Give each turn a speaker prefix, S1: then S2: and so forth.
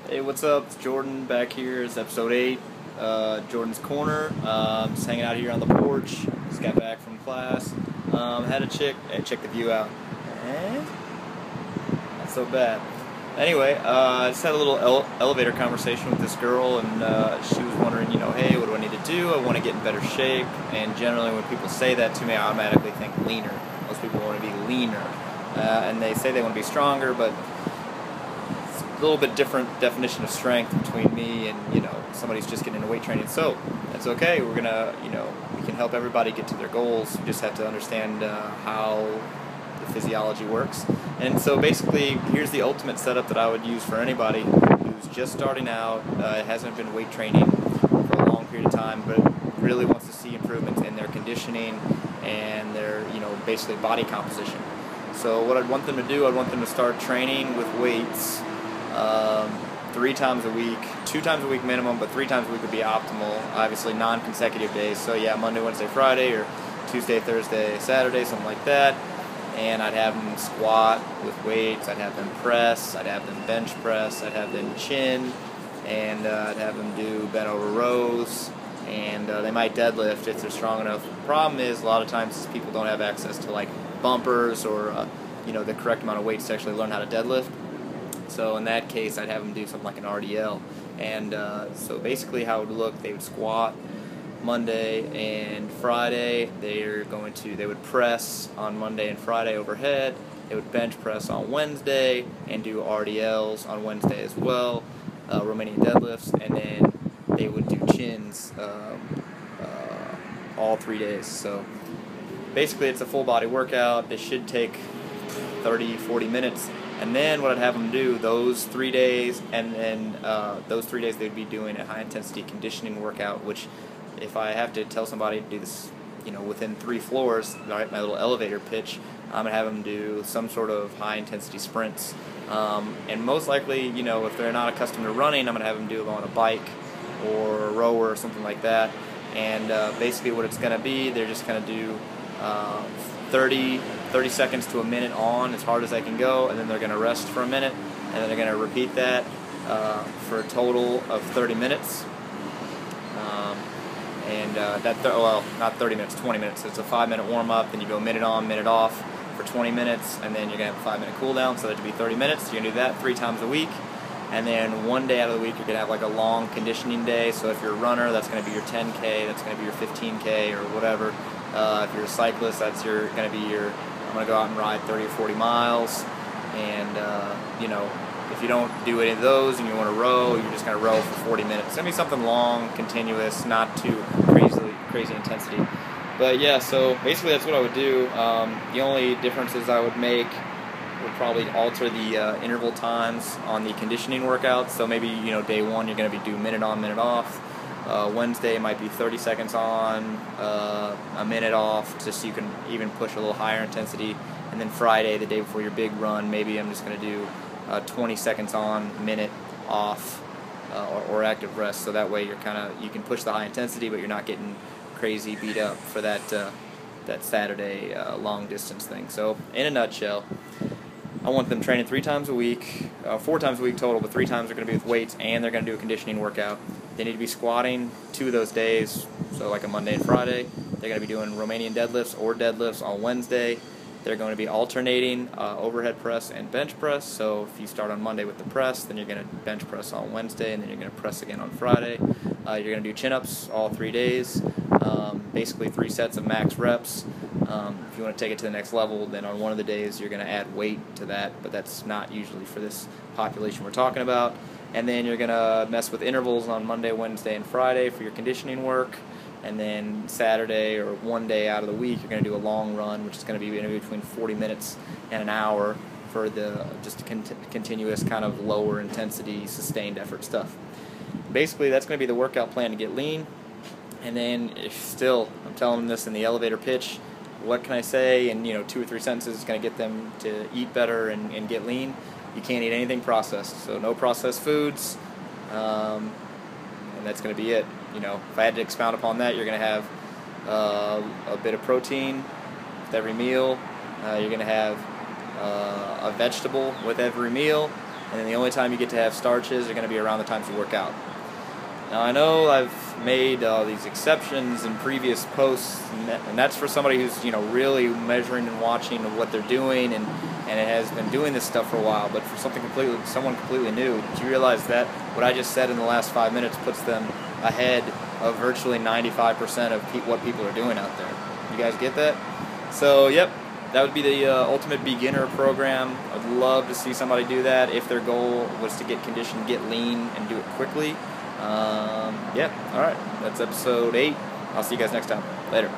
S1: Hey, what's up? It's Jordan back here. It's episode 8, Jordan's Corner. Just hanging out here on the porch. Just got back from class. Had a check the view out. Not so bad. Anyway, I just had a little elevator conversation with this girl, and she was wondering, hey, what do I need to do? I want to get in better shape. And generally when people say that to me, I automatically think leaner. Most people want to be leaner. And they say they want to be stronger, but a little bit different definition of strength between me and somebody who's just getting into weight training. So that's okay. We're gonna we can help everybody get to their goals. You just have to understand how the physiology works. And so basically, here's the ultimate setup that I would use for anybody who's just starting out, hasn't been weight training for a long period of time, but really wants to see improvements in their conditioning and their basically body composition. So what I'd want them to do, I'd want them to start training with weights 3 times a week, 2 times a week minimum, but 3 times a week would be optimal. Obviously non-consecutive days, so yeah, Monday, Wednesday, Friday, or Tuesday, Thursday, Saturday, something like that. And I'd have them squat with weights, I'd have them press, I'd have them bench press, I'd have them chin, and I'd have them do bent over rows, and they might deadlift if they're strong enough. The problem is a lot of times people don't have access to like bumpers or the correct amount of weights to actually learn how to deadlift. So in that case, I'd have them do something like an RDL. And so basically how it would look, they would squat Monday and Friday. They would press on Monday and Friday overhead. They would bench press on Wednesday and do RDLs on Wednesday as well, Romanian deadlifts, and then they would do chins all 3 days. So basically it's a full body workout. It should take 30-40 minutes. And then what I'd have them do those 3 days, and then those 3 days they'd be doing a high intensity conditioning workout, which if I have to tell somebody to do this within 3 floors, right, my little elevator pitch, I'm going to have them do some sort of high intensity sprints. And most likely, if they're not accustomed to running, I'm going to have them do it on a bike or a rower or something like that. And basically what it's going to be, they're just going to do 30 seconds to a minute on as hard as I can go, and then they're going to rest for a minute, and then they're going to repeat that for a total of 30 minutes. Not 30 minutes, 20 minutes. It's a 5-minute warm-up, then you go minute on, minute off for 20 minutes, and then you're going to have a 5-minute cool-down, so that would be 30 minutes. You're going to do that 3 times a week, and then 1 day out of the week you're going to have like a long conditioning day. So if you're a runner, that's going to be your 10K, that's going to be your 15K or whatever. If you're a cyclist, that's going to be your, I'm going to go out and ride 30 or 40 miles, and if you don't do any of those and you want to row, you're just going to row for 40 minutes. It's going to be something long, continuous, not too crazy intensity. But yeah, so basically that's what I would do. The only differences I would make would probably alter the interval times on the conditioning workouts. So maybe day 1 you're going to be doing minute on, minute off. Wednesday might be 30 seconds on, a minute off, just so you can even push a little higher intensity. And then Friday, the day before your big run, maybe I'm just going to do 20 seconds on, minute off, or active rest. So that way you can push the high intensity, but you're not getting crazy beat up for that Saturday long distance thing. So in a nutshell, I want them training 3 times a week, 4 times a week total, but 3 times are going to be with weights, and they're going to do a conditioning workout. They need to be squatting 2 of those days, so like a Monday and Friday. They're going to be doing Romanian deadlifts or deadlifts on Wednesday. They're going to be alternating overhead press and bench press. So if you start on Monday with the press, then you're going to bench press on Wednesday, and then you're going to press again on Friday. You're going to do chin-ups all 3 days, basically 3 sets of max reps. If you want to take it to the next level, then on one of the days you're going to add weight to that, but that's not usually for this population we're talking about. And then you're going to mess with intervals on Monday, Wednesday, and Friday for your conditioning work. And then Saturday or 1 day out of the week, you're going to do a long run, which is going to be between 40 minutes and an hour for just continuous kind of lower intensity, sustained effort stuff. Basically, that's going to be the workout plan to get lean. And then if still, I'm telling them this in the elevator pitch, what can I say in 2 or 3 sentences is going to get them to eat better and get lean? You can't eat anything processed, so no processed foods, and that's going to be it. If I had to expound upon that, you're going to have a bit of protein with every meal. You're going to have a vegetable with every meal. and then the only time you get to have starches are going to be around the times you work out. Now I know I've made these exceptions in previous posts, and that's for somebody who's really measuring and watching what they're doing, and it has been doing this stuff for a while. But for someone completely new, do you realize that what I just said in the last 5 minutes puts them ahead of virtually 95% of what people are doing out there? You guys get that? So yep, that would be the ultimate beginner program. I'd love to see somebody do that if their goal was to get conditioned, get lean, and do it quickly. Yeah, alright, that's episode 8. I'll see you guys next time. Later.